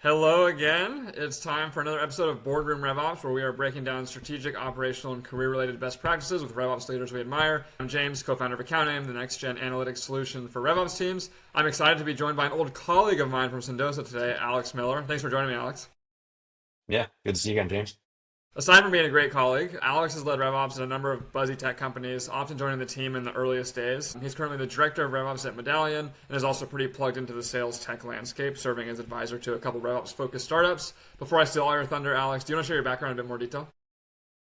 Hello again. It's time for another episode of Boardroom RevOps, where we are breaking down strategic, operational, and career-related best practices with RevOps leaders we admire. I'm James, co-founder of Accounting, the next-gen analytics solution for RevOps teams. I'm excited to be joined by an old colleague of mine from Sendosa today, Alex Miller. Thanks for joining me, Alex. Yeah, good to see you again, James. Aside from being a great colleague, Alex has led RevOps at a number of buzzy tech companies, often joining the team in the earliest days. He's currently the director of RevOps at Medallion and is also pretty plugged into the sales tech landscape, serving as advisor to a couple RevOps-focused startups. Before I steal all your thunder, Alex, do you want to share your background in a bit more detail?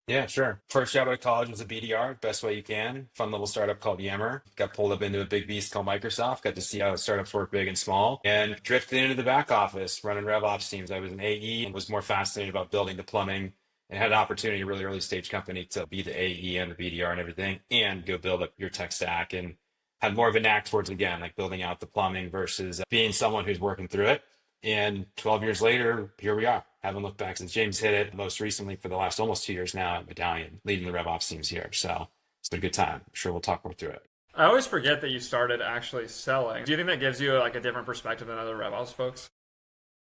Yeah, sure. First job out of college was a BDR, best way you can. Fun little startup called Yammer. Got pulled up into a big beast called Microsoft. Got to see how startups work big and small, and drifted into the back office running RevOps teams. I was an AE and was more fascinated about building the plumbing, and had an opportunity, a really early stage company, to be the AE and the BDR and everything, and go build up your tech stack. And had more of a knack towards, again, like building out the plumbing versus being someone who's working through it. And 12 years later, here we are. Haven't looked back since. James hit it most recently for the last almost 2 years now at Medallion, leading the RevOps teams here. So it's been a good time. I'm sure we'll talk more through it. I always forget that you started actually selling. Do you think that gives you like a different perspective than other RevOps folks?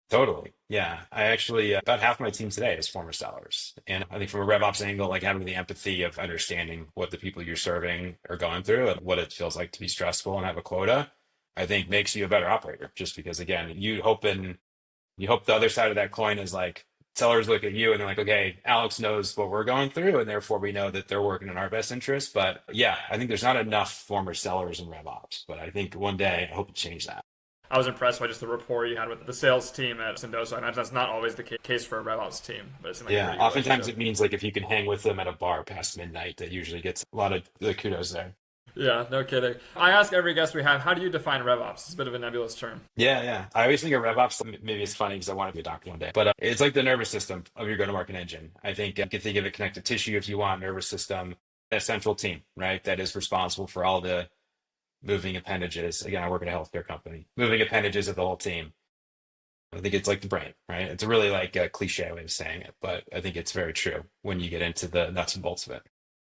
Totally. Yeah. I actually, about half my team today is former sellers. And I think from a RevOps angle, like having the empathy of understanding what the people you're serving are going through and what it feels like to be stressful and have a quota, I think makes you a better operator. Just because, again, you hope the other side of that coin is like sellers look at you and they're like, okay, Alex knows what we're going through, and therefore we know that they're working in our best interest. But yeah, I think there's not enough former sellers in RevOps, but I think one day I hope to change that. I was impressed by just the rapport you had with the sales team at Sendosa. I imagine that's not always the case for a RevOps team, but it seemed like a Yeah, pretty good oftentimes relationship. it means like if you can hang with them at a bar past midnight, that usually gets a lot of the kudos there. Yeah, no kidding. I ask every guest we have, how do you define RevOps? It's a bit of a nebulous term. Yeah. I always think of RevOps, maybe it's funny because I want to be a doctor one day, but it's like the nervous system of your go-to-market engine. I think you can think of it connective tissue if you want, nervous system, a central team, right? That is responsible for all the moving appendages. Again, I work at a healthcare company, moving appendages of the whole team. I think it's like the brain, right? It's a really like a cliche way of saying it, but I think it's very true when you get into the nuts and bolts of it.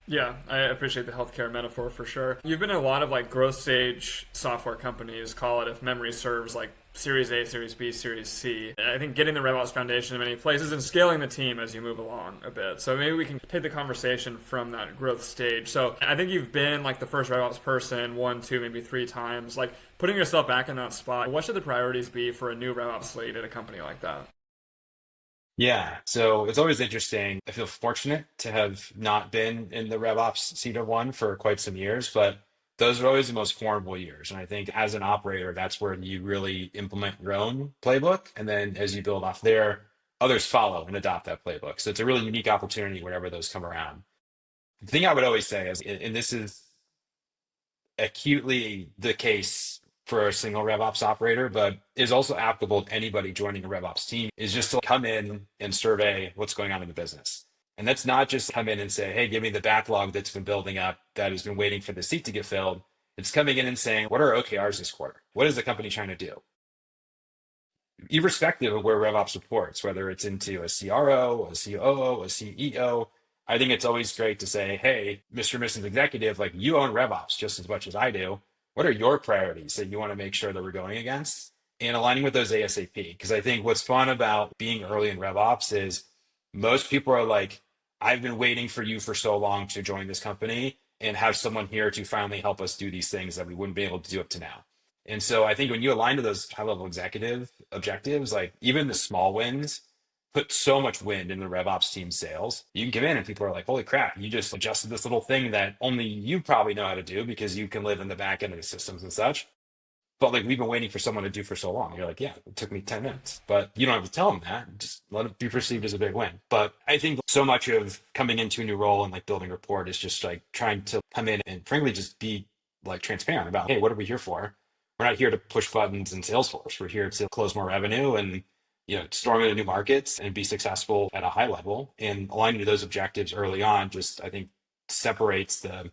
Yeah, I appreciate the healthcare metaphor for sure. You've been in a lot of like growth stage software companies, call it if memory serves, like Series A, Series B, Series C. I think getting the RevOps foundation in many places and scaling the team as you move along a bit. So maybe we can take the conversation from that growth stage. So I think you've been like the first RevOps person one, two, maybe three times. Like putting yourself back in that spot, what should the priorities be for a new RevOps lead at a company like that? Yeah, so it's always interesting. I feel fortunate to have not been in the RevOps seat of one for quite some years, but those are always the most formidable years. And I think as an operator, that's where you really implement your own playbook. And then as you build off there, others follow and adopt that playbook. So it's a really unique opportunity whenever those come around. The thing I would always say is, and this is acutely the case for a single RevOps operator, but is also applicable to anybody joining a RevOps team, is just to come in and survey what's going on in the business. And that's not just come in and say, hey, give me the backlog that's been building up that has been waiting for the seat to get filled. It's coming in and saying, what are OKRs this quarter? What is the company trying to do? Irrespective of where RevOps reports, whether it's into a CRO, a COO, a CEO, I think it's always great to say, hey, Mr. and Mrs. Executive, like you own RevOps just as much as I do. What are your priorities that you want to make sure that we're going against? And aligning with those ASAP. Because I think what's fun about being early in RevOps is most people are like, I've been waiting for you for so long to join this company and have someone here to finally help us do these things that we wouldn't be able to do up to now. And so I think when you align to those high level executive objectives, like even the small wins put so much wind in the RevOps team sales. You can come in and people are like, holy crap, you just adjusted this little thing that only you probably know how to do because you can live in the back end of the systems and such. But like we've been waiting for someone to do for so long. You're like, yeah, it took me 10 minutes. But you don't have to tell them that. Just let it be perceived as a big win. But I think so much of coming into a new role and like building rapport is just like trying to come in and frankly just be like transparent about, hey, what are we here for? We're not here to push buttons in Salesforce. We're here to close more revenue and storm into new markets and be successful at a high level. And aligning to those objectives early on just I think separates the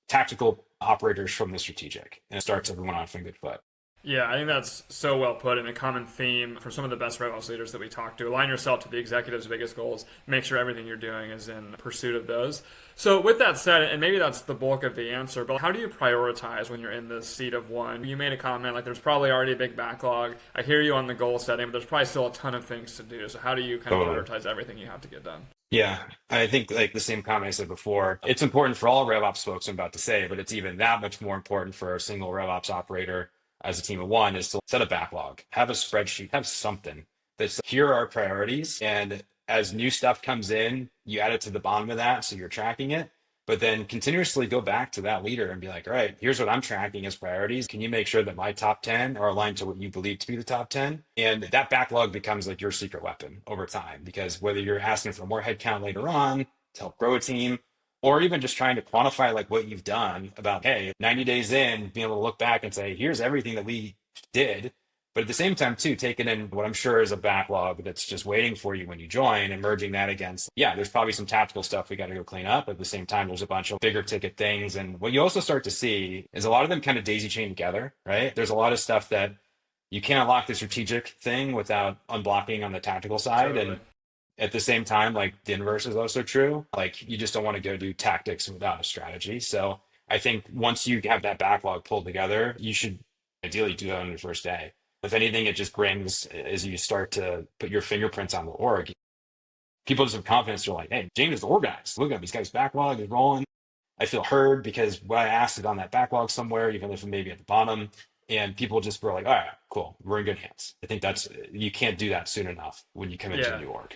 tactical operators from the strategic and it starts everyone off on a good foot. Yeah, I think that's so well put, and a common theme for some of the best RevOps leaders that we talk to. Align yourself to the executive's biggest goals. Make sure everything you're doing is in pursuit of those. So, with that said, and maybe that's the bulk of the answer, but how do you prioritize when you're in the seat of one? You made a comment like there's probably already a big backlog. I hear you on the goal setting, but there's probably still a ton of things to do. So, how do you kind of Totally. prioritize everything you have to get done? Yeah, I think like the same comment I said before, it's important for all RevOps folks I'm about to say, but it's even that much more important for a single RevOps operator as a team of one is to set a backlog, have a spreadsheet, have something that's here are our priorities. And as new stuff comes in, you add it to the bottom of that so you're tracking it. But then continuously go back to that leader and be like, all right, here's what I'm tracking as priorities. Can you make sure that my top 10 are aligned to what you believe to be the top 10? And that backlog becomes like your secret weapon over time, because whether you're asking for more headcount later on to help grow a team, or even just trying to quantify like what you've done about, hey, 90 days in, being able to look back and say, here's everything that we did. But at the same time, too, taking in what I'm sure is a backlog that's just waiting for you when you join and merging that against, yeah, there's probably some tactical stuff we got to go clean up. At the same time, there's a bunch of bigger ticket things. And what you also start to see is a lot of them kind of daisy chain together, right? There's a lot of stuff that you can't unlock the strategic thing without unblocking on the tactical side. Totally. And at the same time, like the inverse is also true. Like you just don't want to go do tactics without a strategy. So I think once you have that backlog pulled together, you should ideally do that on your first day. If anything, it just brings, as you start to put your fingerprints on the org, people just have confidence. They're like, hey, James is organized. Look at him. He's got his backlog is rolling. I feel heard because what I asked is on that backlog somewhere, even if it may be at the bottom. And people just were like, all right, cool. We're in good hands. I think you can't do that soon enough when you come into a Yeah. new org.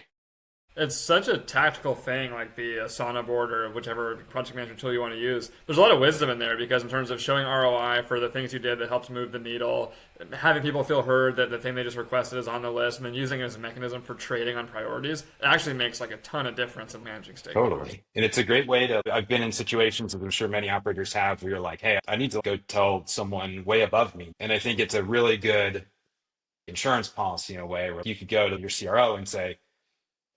It's such a tactical thing, like the Asana board or whichever project management tool you want to use. There's a lot of wisdom in there because, in terms of showing ROI for the things you did that helps move the needle, having people feel heard that the thing they just requested is on the list, and then using it as a mechanism for trading on priorities, it actually makes like a ton of difference in managing stakeholders. Totally. And it's a great way to, I've been in situations that I'm sure many operators have where you're like, hey, I need to go tell someone way above me. And I think it's a really good insurance policy in a way where you could go to your CRO and say,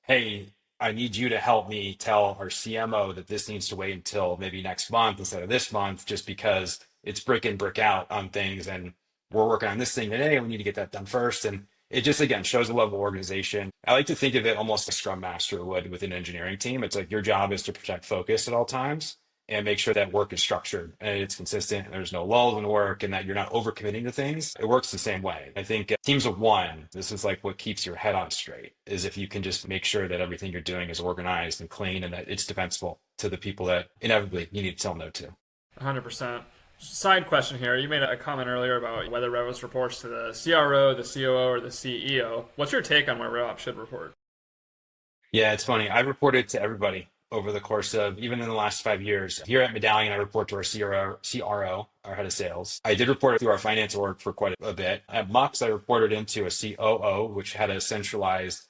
hey, I need you to help me tell our CMO that this needs to wait until maybe next month instead of this month, just because it's brick in, brick out on things. And we're working on this thing today. And we need to get that done first. And it just, again, shows a level of organization. I like to think of it almost like a scrum master would with an engineering team. It's like your job is to protect focus at all times and make sure that work is structured and it's consistent and there's no lulls in work and that you're not overcommitting to things. It works the same way. I think teams of one, this is like what keeps your head on straight, is if you can just make sure that everything you're doing is organized and clean and that it's defensible to the people that inevitably you need to tell no to. 100%. Side question here. You made a comment earlier about whether RevOps reports to the CRO, the COO, or the CEO. What's your take on where RevOps should report? Yeah, it's funny. I've reported to everybody over the course of even in the last 5 years. Here at Medallion, I report to our CRO, our head of sales. I did report through our finance org for quite a bit. At Mux, I reported into a COO, which had a centralized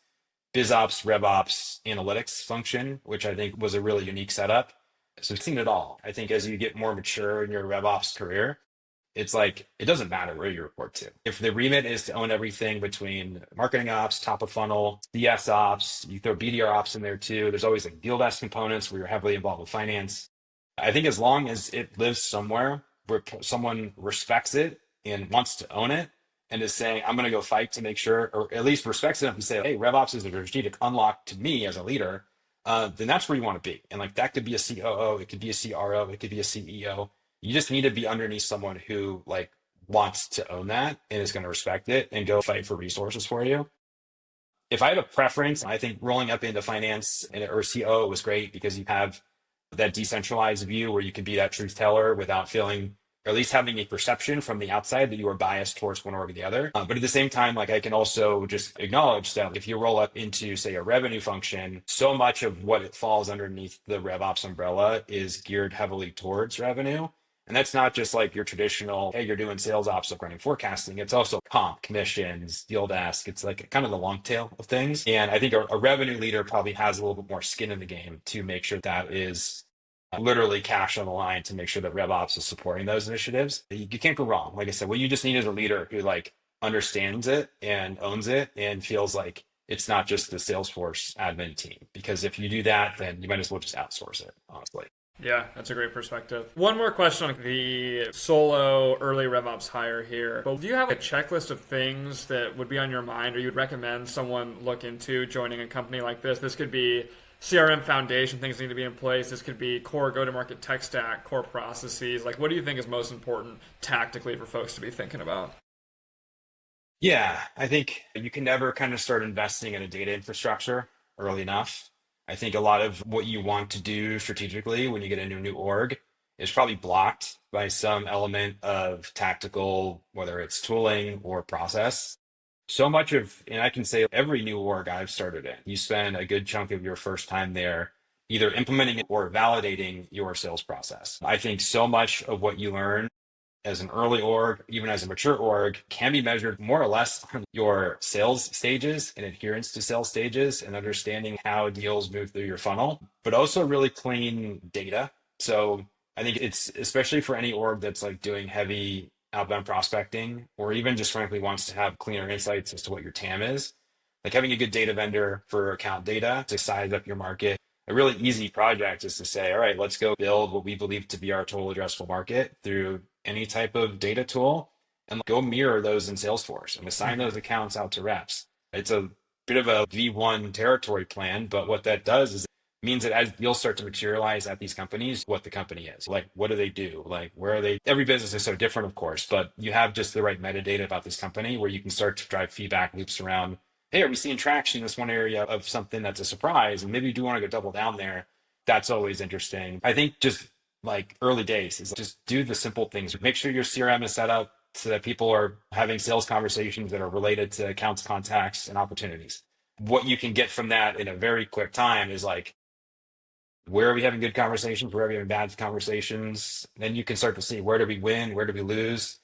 BizOps, RevOps analytics function, which I think was a really unique setup. So I've seen it all. I think as you get more mature in your RevOps career, it's like it doesn't matter where you report to. If the remit is to own everything between marketing ops, top of funnel, DS ops, you throw BDR ops in there too. There's always like deal desk components where you're heavily involved with finance. I think as long as it lives somewhere where someone respects it and wants to own it and is saying, I'm going to go fight to make sure, or at least respects it enough to say, hey, RevOps is a strategic unlock to me as a leader, then that's where you want to be. And like that could be a COO, it could be a CRO, it could be a CEO. You just need to be underneath someone who like wants to own that and is going to respect it and go fight for resources for you. If I had a preference, I think rolling up into finance or COO was great because you have that decentralized view where you can be that truth teller without feeling, or at least having a perception from the outside that you are biased towards one or the other. But at the same time, like I can also just acknowledge that if you roll up into, say, a revenue function, so much of what it falls underneath the RevOps umbrella is geared heavily towards revenue. And that's not just like your traditional, hey, you're doing sales ops, like running forecasting. It's also comp, commissions, deal desk. It's like kind of the long tail of things. And I think a revenue leader probably has a little bit more skin in the game to make sure that is literally cash on the line to make sure that RevOps is supporting those initiatives. You can't go wrong. Like I said, what you just need is a leader who like understands it and owns it and feels like it's not just the Salesforce admin team. Because if you do that, then you might as well just outsource it, honestly. Yeah, that's a great perspective. One more question on the solo early RevOps hire here. But do you have a checklist of things that would be on your mind or you'd recommend someone look into joining a company like this? This could be CRM foundation, things need to be in place. This could be core go-to-market tech stack, core processes. Like, what do you think is most important tactically for folks to be thinking about? Yeah, I think you can never kind of start investing in a data infrastructure early enough. I think a lot of what you want to do strategically when you get into a new org is probably blocked by some element of tactical, whether it's tooling or process. So much of, and I can say every new org I've started in, you spend a good chunk of your first time there either implementing it or validating your sales process. I think so much of what you learn as an early org, even as a mature org, can be measured more or less on your sales stages and adherence to sales stages and understanding how deals move through your funnel, but also really clean data. So I think it's especially for any org that's like doing heavy outbound prospecting or even just frankly wants to have cleaner insights as to what your TAM is. Like having a good data vendor for account data to size up your market. A really easy project is to say, all right, let's go build what we believe to be our total addressable market through any type of data tool and go mirror those in Salesforce and assign those accounts out to reps. It's a bit of a V1 territory plan, but what that does is it means that as deals start to materialize at these companies, what the company is, like what do they do, like where are they? Every business is so different, of course, but you have just the right metadata about this company where you can start to drive feedback loops around. Hey, are we seeing traction in this one area of something that's a surprise? And maybe you do want to go double down there. That's always interesting. I think just like early days is just do the simple things. Make sure your CRM is set up so that people are having sales conversations that are related to accounts, contacts, and opportunities. What you can get from that in a very quick time is like, where are we having good conversations? Where are we having bad conversations? Then you can start to see where do we win? Where do we lose?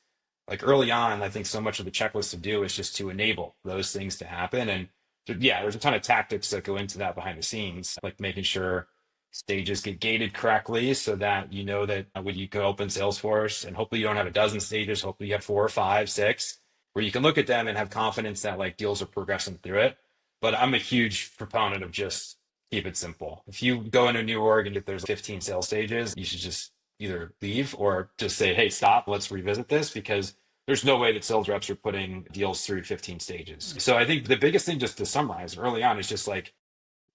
Like early on, I think so much of the checklist to do is just to enable those things to happen. And yeah, there's a ton of tactics that go into that behind the scenes, like making sure stages get gated correctly so that you know that when you go open Salesforce and hopefully you don't have a dozen stages, hopefully you have four or five, six, where you can look at them and have confidence that like deals are progressing through it. But I'm a huge proponent of just keep it simple. If you go into a new org and if there's 15 sales stages, you should just either leave or just say, hey, stop, let's revisit this because there's no way that sales reps are putting deals through 15 stages. So I think the biggest thing just to summarize early on is just like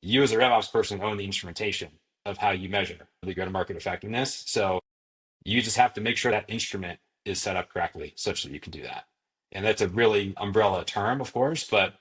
you as a RevOps person own the instrumentation of how you measure the go-to-market effectiveness. So you just have to make sure that instrument is set up correctly such that you can do that. And that's a really umbrella term, of course, but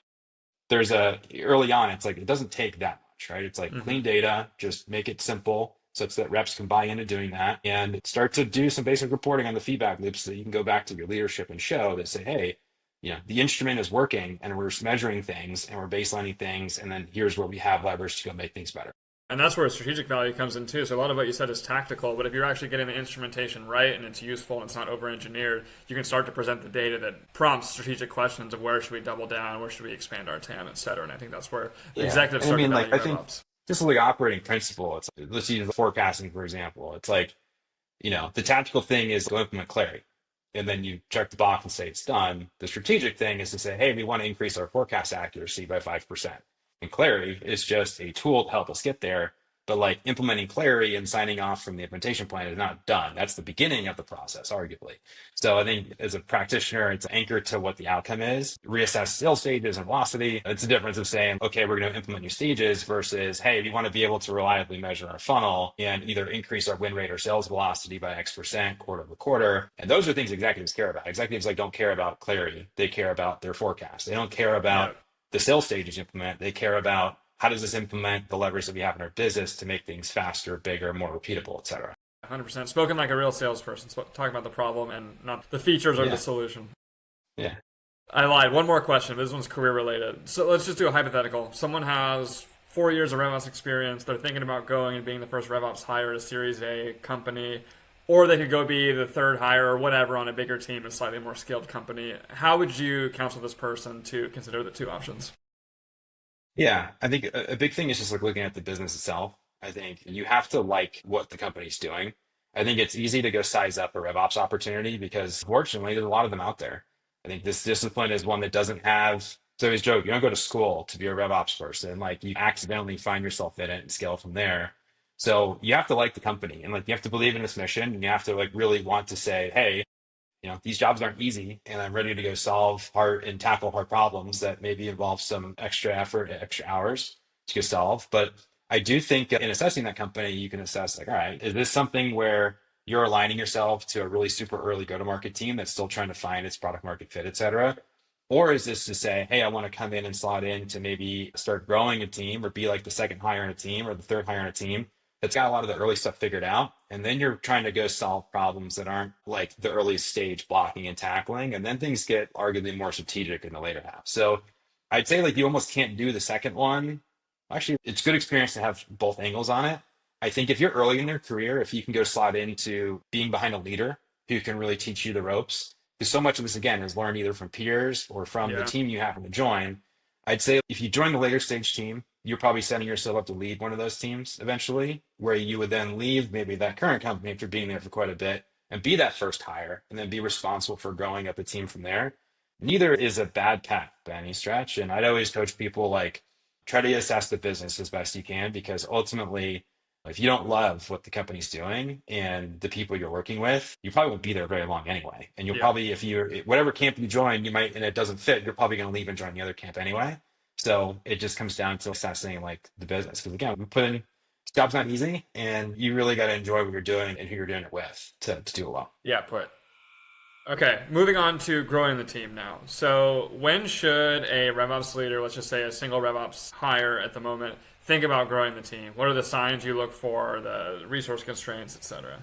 there's a early on, it's like it doesn't take that much, right? It's like Mm-hmm. clean data, just make it simple such that reps can buy into doing that and start to do some basic reporting on the feedback loops so that you can go back to your leadership and show that say, hey, the instrument is working and we're measuring things and we're baselining things, and then here's where we have leverage to go make things better. And that's where strategic value comes in too. So a lot of what you said is tactical, but if you're actually getting the instrumentation right and it's useful and it's not over-engineered, you can start to present the data that prompts strategic questions of where should we double down, where should we expand our TAM, et cetera. And I think that's where Yeah. executives And I start to mean, like, value I think RevOps. just like operating principle, it's let's use the forecasting, for example. It's like, the tactical thing is go implement clarity. And then you check the box and say it's done. The strategic thing is to say, hey, we want to increase our forecast accuracy by 5%. And clarity is just a tool to help us get there. But like implementing clarity and signing off from the implementation plan is not done. That's the beginning of the process, arguably. So I think as a practitioner, it's anchored to what the outcome is. Reassess sales stages and velocity. It's the difference of saying, okay, we're going to implement new stages versus, hey, we want to be able to reliably measure our funnel and either increase our win rate or sales velocity by X% quarter over quarter. And those are things executives care about. Executives like don't care about clarity. They care about their forecast. They don't care Yeah, about the sales stages you implement. They care about how does this implement the levers that we have in our business to make things faster, bigger, more repeatable, et cetera. 100%. Spoken like a real salesperson, talking about the problem and not the features or the Yeah. solution. Yeah. I lied. One more question. This one's career related. So let's just do a hypothetical. Someone has 4 years of RevOps experience. They're thinking about going and being the first RevOps hire at a Series A company, or they could go be the third hire or whatever on a bigger team and slightly more scaled company. How would you counsel this person to consider the two options? Yeah. I think a big thing is just like looking at the business itself. I think you have to like what the company's doing. I think it's easy to go size up a RevOps opportunity because fortunately there's a lot of them out there. I think this discipline is one that doesn't have, so I always joke, you don't go to school to be a RevOps person. Like you accidentally find yourself in it and scale from there. So you have to like the company and like you have to believe in this mission and you have to like really want to say, hey, these jobs aren't easy and I'm ready to go solve hard and tackle hard problems that maybe involve some extra effort, extra hours to go solve. But I do think in assessing that company, you can assess like, all right, is this something where you're aligning yourself to a really super early go-to-market team that's still trying to find its product market fit, et cetera? Or is this to say, hey, I want to come in and slot in to maybe start growing a team or be like the second hire in a team or the third hire in a team that's got a lot of the early stuff figured out. And then you're trying to go solve problems that aren't like the early stage blocking and tackling. And then things get arguably more strategic in the later half. So I'd say like you almost can't do the second one. Actually, it's good experience to have both angles on it. I think if you're early in your career, if you can go slot into being behind a leader who can really teach you the ropes, because so much of this again is learned either from peers or from the Yeah. team you happen to join. I'd say if you join the later stage team, you're probably setting yourself up to lead one of those teams eventually, where you would then leave maybe that current company after being there for quite a bit and be that first hire and then be responsible for growing up a team from there. Neither is a bad path by any stretch. And I'd always coach people like try to assess the business as best you can because ultimately, if you don't love what the company's doing and the people you're working with, you probably won't be there very long anyway. And you'll Yeah. probably, if you're whatever camp you join, you might, and it doesn't fit, you're probably going to leave and join the other camp anyway. So it just comes down to assessing like the business. Because again, we put in, this job's not easy and you really got to enjoy what you're doing and who you're doing it with to do it well. Yeah, put. Okay, moving on to growing the team now. So, when should a RevOps leader, let's just say a single RevOps hire at the moment, think about growing the team? What are the signs you look for, the resource constraints, etc.?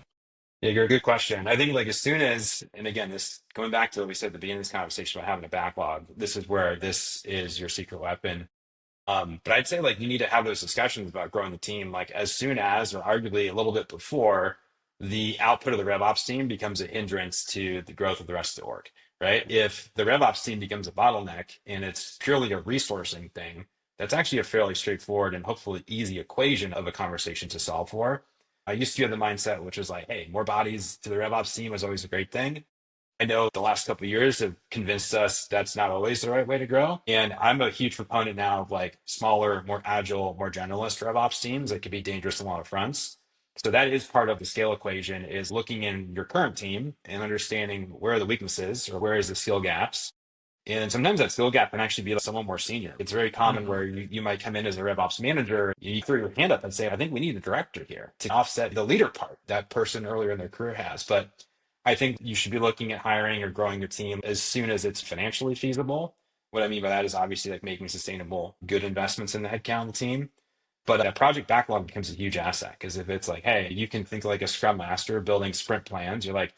Yeah, you're a good question. I think like as soon as, and again, this going back to what we said at the beginning of this conversation about having a backlog, this is where this is your secret weapon. But I'd say like you need to have those discussions about growing the team like as soon as, or arguably a little bit before, the output of the RevOps team becomes a hindrance to the growth of the rest of the org, right? If the RevOps team becomes a bottleneck and it's purely a resourcing thing, that's actually a fairly straightforward and hopefully easy equation of a conversation to solve for. I used to have the mindset, which was like, hey, more bodies to the RevOps team is always a great thing. I know the last couple of years have convinced us that's not always the right way to grow. And I'm a huge proponent now of like smaller, more agile, more generalist RevOps teams that could be dangerous on a lot of fronts. So that is part of the scale equation is looking in your current team and understanding where are the weaknesses or where is the skill gaps. And sometimes that skill gap can actually be like someone more senior. It's very common Hmm. where you might come in as a RevOps manager, you throw your hand up and say, I think we need a director here to offset the leader part that person earlier in their career has. But I think you should be looking at hiring or growing your team as soon as it's financially feasible. What I mean by that is obviously like making sustainable, good investments in the headcount of the team. But a project backlog becomes a huge asset because if it's like, hey, you can think like a scrum master building sprint plans, you're like,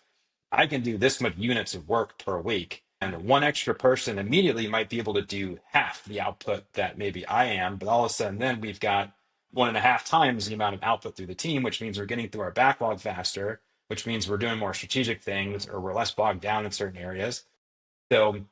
I can do this much units of work per week. And one extra person immediately might be able to do half the output that maybe I am. But all of a sudden, then we've got 1.5 times the amount of output through the team, which means we're getting through our backlog faster, which means we're doing more strategic things or we're less bogged down in certain areas. So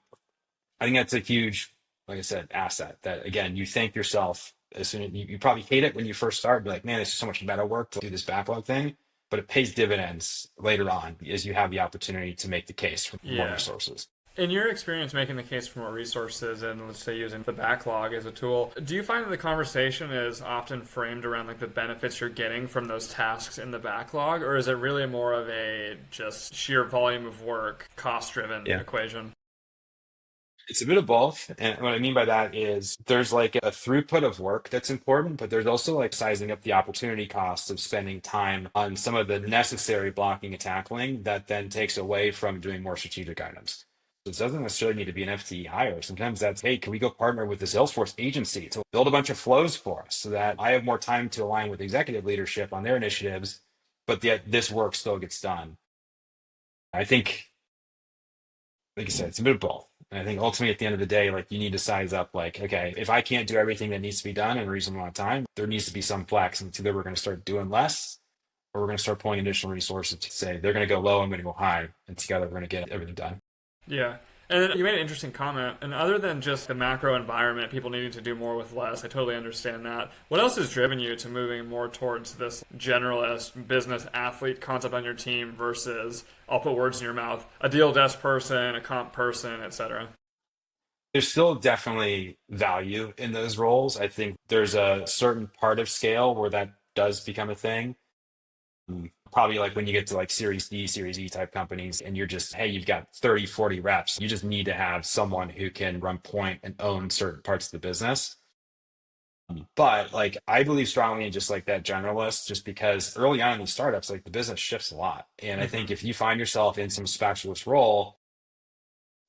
I think that's a huge, like I said, asset that again, you thank yourself as soon as you probably hate it when you first start, be like, man, it's so much better work to do this backlog thing. But it pays dividends later on as you have the opportunity to make the case for more Yeah. resources. In your experience making the case for more resources and let's say using the backlog as a tool, do you find that the conversation is often framed around like the benefits you're getting from those tasks in the backlog, or is it really more of a just sheer volume of work, cost driven Yeah. equation? It's a bit of both. And what I mean by that is there's like a throughput of work that's important, but there's also like sizing up the opportunity costs of spending time on some of the necessary blocking and tackling that then takes away from doing more strategic items. So it doesn't necessarily need to be an FTE hire. Sometimes that's, hey, can we go partner with the Salesforce agency to build a bunch of flows for us so that I have more time to align with executive leadership on their initiatives, but yet this work still gets done. I think like I said, it's a bit of both. And I think ultimately at the end of the day, like you need to size up like, okay, if I can't do everything that needs to be done in a reasonable amount of time, there needs to be some flex. And it's either we're going to start doing less or we're going to start pulling additional resources to say they're going to go low, I'm going to go high. And together we're going to get everything done. Yeah. And then you made an interesting comment. And other than just the macro environment, people needing to do more with less, I totally understand that. What else has driven you to moving more towards this generalist business athlete concept on your team versus, I'll put words in your mouth, a deal desk person, a comp person, etc.? There's still definitely value in those roles. I think there's a certain part of scale where that does become a thing. Probably like when you get to like Series D, Series E type companies, and you're just, hey, you've got 30, 40 reps. You just need to have someone who can run point and own certain parts of the business. But like I believe strongly in just like that generalist, just because early on in these startups, like the business shifts a lot. And I think Hmm. if you find yourself in some specialist role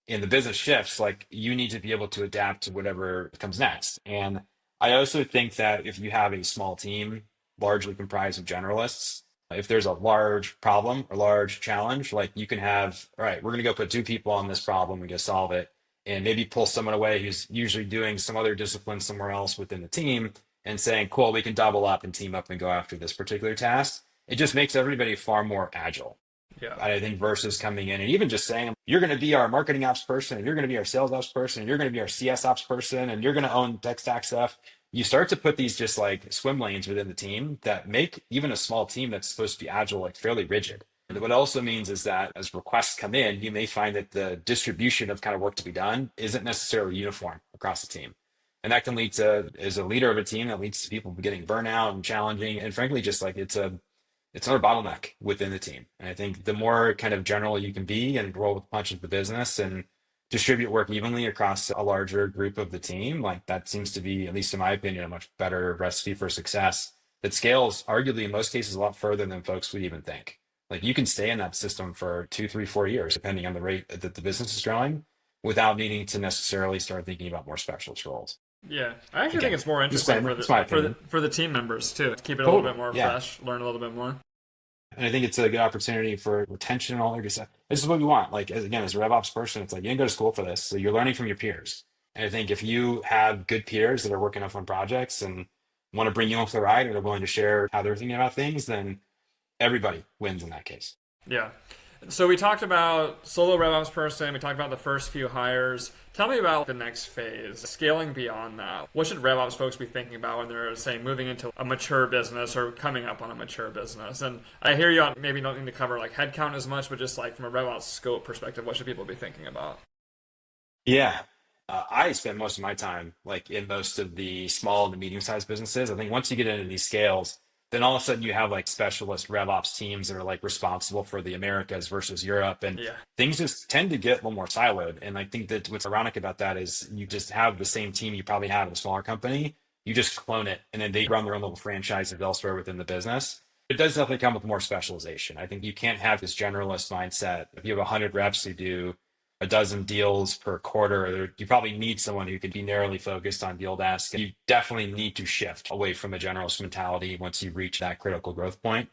and the business shifts, like you need to be able to adapt to whatever comes next. And I also think that if you have a small team, largely comprised of generalists, if there's a large problem or large challenge, like you can have, all right, we're going to go put two people on this problem and go solve it, and maybe pull someone away who's usually doing some other discipline somewhere else within the team and saying, cool, we can double up and team up and go after this particular task. It just makes everybody far more agile. Yeah. I think versus coming in and even just saying, you're going to be our marketing ops person, and you're going to be our sales ops person, and you're going to be our CS ops person, and you're going to own tech stack stuff. You start to put these just like swim lanes within the team that make even a small team that's supposed to be agile, like fairly rigid. And what it also means is that as requests come in, you may find that the distribution of kind of work to be done isn't necessarily uniform across the team. And that can lead to, as a leader of a team, that leads to people getting burnout and challenging. And frankly, just like it's another bottleneck within the team. And I think the more kind of general you can be and roll with the punches of the business and distribute work evenly across a larger group of the team, like that seems to be, at least in my opinion, a much better recipe for success that scales arguably in most cases a lot further than folks would even think. Like you can stay in that system for 2, 3, 4 years, depending on the rate that the business is growing, without needing to necessarily start thinking about more specialist roles. Yeah, I actually think Again, it's more interesting disclaimer, for it's my opinion. the team members too, to keep it a little bit Totally. more Yeah. fresh, learn a little bit more. And I think it's a good opportunity for retention and all that good stuff. This is what we want. Like, again, as a RevOps person, it's like you didn't go to school for this. So you're learning from your peers. And I think if you have good peers that are working on fun projects and want to bring you off the ride or they're willing to share how they're thinking about things, then everybody wins in that case. Yeah. So we talked about solo RevOps person. We talked about the first few hires. Tell me about the next phase, scaling beyond that. What should RevOps folks be thinking about when they're saying moving into a mature business or coming up on a mature business? And I hear you on maybe not need to cover like headcount as much, but just like from a RevOps scope perspective, what should people be thinking about? Yeah. I spend most of my time like in most of the small and the medium sized businesses. I think once you get into these scales, then all of a sudden you have like specialist RevOps teams that are like responsible for the Americas versus Europe. And Yeah. things just tend to get a little more siloed. And I think that what's ironic about that is you just have the same team you probably have in a smaller company. You just clone it and then they run their own little franchises elsewhere within the business. It does definitely come with more specialization. I think you can't have this generalist mindset. If you have 100 reps who do a dozen deals per quarter, you probably need someone who can be narrowly focused on deal desk. You definitely need to shift away from a generalist mentality once you reach that critical growth point.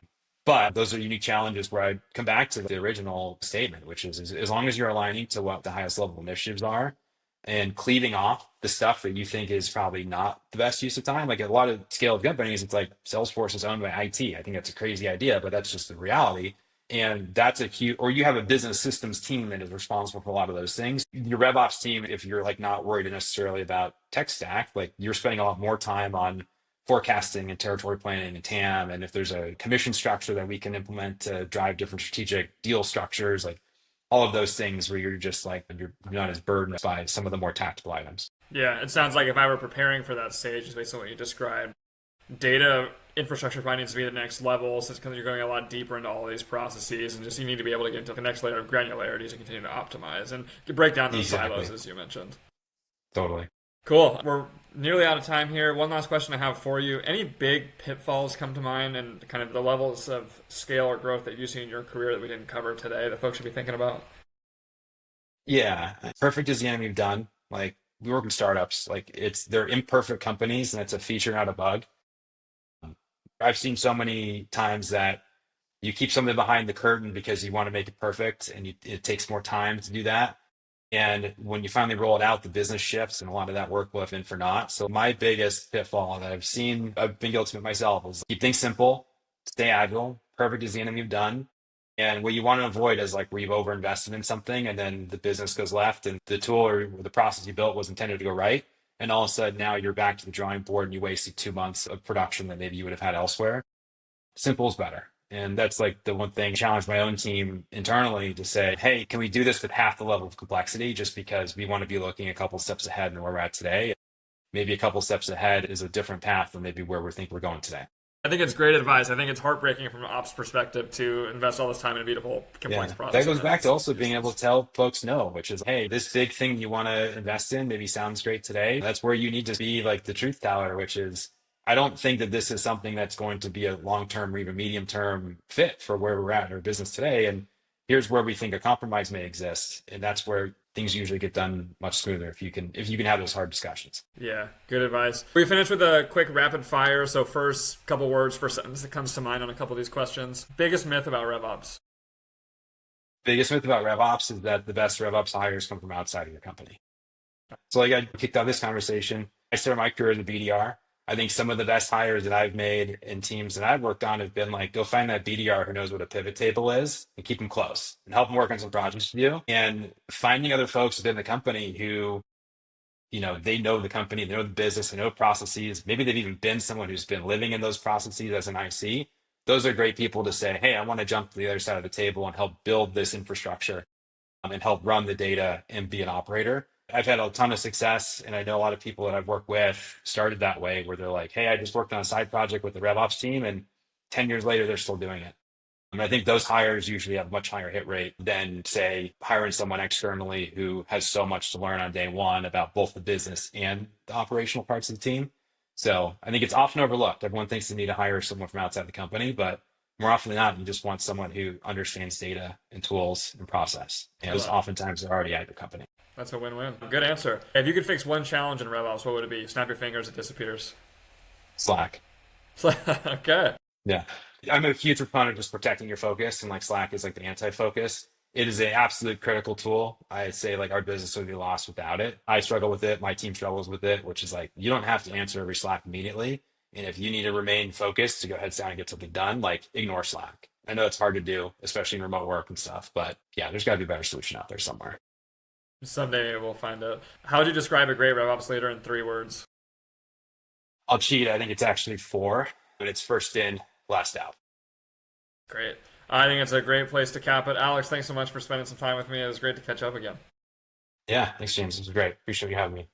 But those are unique challenges where I come back to the original statement, which is as long as you're aligning to what the highest level initiatives are and cleaving off the stuff that you think is probably not the best use of time. Like a lot of scaled companies, it's like Salesforce is owned by IT. I think that's a crazy idea, but that's just the reality. And that's a huge, or you have a business systems team that is responsible for a lot of those things. Your RevOps team, if you're like not worried necessarily about tech stack, like you're spending a lot more time on forecasting and territory planning and TAM. And if there's a commission structure that we can implement to drive different strategic deal structures, like all of those things where you're just like, you're not as burdened by some of the more tactical items. Yeah, it sounds like if I were preparing for that stage, just based on what you described, data infrastructure probably needs to be the next level, since because you're going a lot deeper into all these processes, and just you need to be able to get into the next layer of granularity to continue to optimize and break down those Exactly. silos, as you mentioned. Totally. Cool. We're nearly out of time here. One last question I have for you. Any big pitfalls come to mind and kind of the levels of scale or growth that you see in your career that we didn't cover today that folks should be thinking about? Yeah. Perfect is the enemy of done. Like we work in startups, like they're imperfect companies and it's a feature, not a bug. I've seen so many times that you keep something behind the curtain because you want to make it perfect and it takes more time to do that. And when you finally roll it out, the business shifts and a lot of that work will have been for naught. So my biggest pitfall that I've been guilty of myself is keep things simple, stay agile. Perfect is the enemy of done. And what you want to avoid is like where you've overinvested in something and then the business goes left and the tool or the process you built was intended to go right. And all of a sudden now you're back to the drawing board and you wasted 2 months of production that maybe you would have had elsewhere. Simple is better. And that's like the one thing I challenge my own team internally to say, hey, can we do this with half the level of complexity just because we want to be looking a couple steps ahead than where we're at today? Maybe a couple steps ahead is a different path than maybe where we think we're going today. I think it's great advice. I think it's heartbreaking from an ops perspective to invest all this time in a beautiful complaints Yeah, process that and goes then back to it's also being able useless. to tell folks no, which is, hey, this big thing you want to invest in maybe sounds great today. That's where you need to be like the truth teller, which is, I don't think that this is something that's going to be a long-term or even medium-term fit for where we're at in our business today. And here's where we think a compromise may exist. And that's where things usually get done much smoother if you can have those hard discussions. Yeah, good advice. We finished with a quick rapid fire. So first couple words, first sentence that comes to mind on a couple of these questions. Biggest myth about RevOps. Biggest myth about RevOps is that the best RevOps hires come from outside of your company. So like I kicked off this conversation, I started my career as a BDR. I think some of the best hires that I've made in teams that I've worked on have been like, go find that BDR who knows what a pivot table is and keep them close and help them work on some projects with you. And finding other folks within the company who, they know the company, they know the business, they know processes. Maybe they've even been someone who's been living in those processes as an IC. Those are great people to say, hey, I want to jump to the other side of the table and help build this infrastructure and help run the data and be an operator. I've had a ton of success, and I know a lot of people that I've worked with started that way, where they're like, hey, I just worked on a side project with the RevOps team, and 10 years later, they're still doing it. And I think those hires usually have a much higher hit rate than, say, hiring someone externally who has so much to learn on day one about both the business and the operational parts of the team. So I think it's often overlooked. Everyone thinks they need to hire someone from outside the company, but more often than not, you just want someone who understands data and tools and process. I Because love it. oftentimes they're already at your company. That's a win-win. Good answer. If you could fix one challenge in RevOps, what would it be? Snap your fingers, it disappears. Slack. Okay. Yeah. I'm a huge proponent of just protecting your focus, and like Slack is like the anti-focus. It is an absolute critical tool. I say like our business would be lost without it. I struggle with it. My team struggles with it, which is like you don't have to answer every Slack immediately. And if you need to remain focused to go heads down and get something done, like ignore Slack. I know it's hard to do, especially in remote work and stuff, but yeah, there's got to be a better solution out there somewhere. Someday we'll find it. How would you describe a great RevOps leader in 3 words? I'll cheat. I think it's actually four, but it's first in, last out. Great. I think it's a great place to cap it. Alex, thanks so much for spending some time with me. It was great to catch up again. Yeah. Thanks, James. This was great. Appreciate you having me.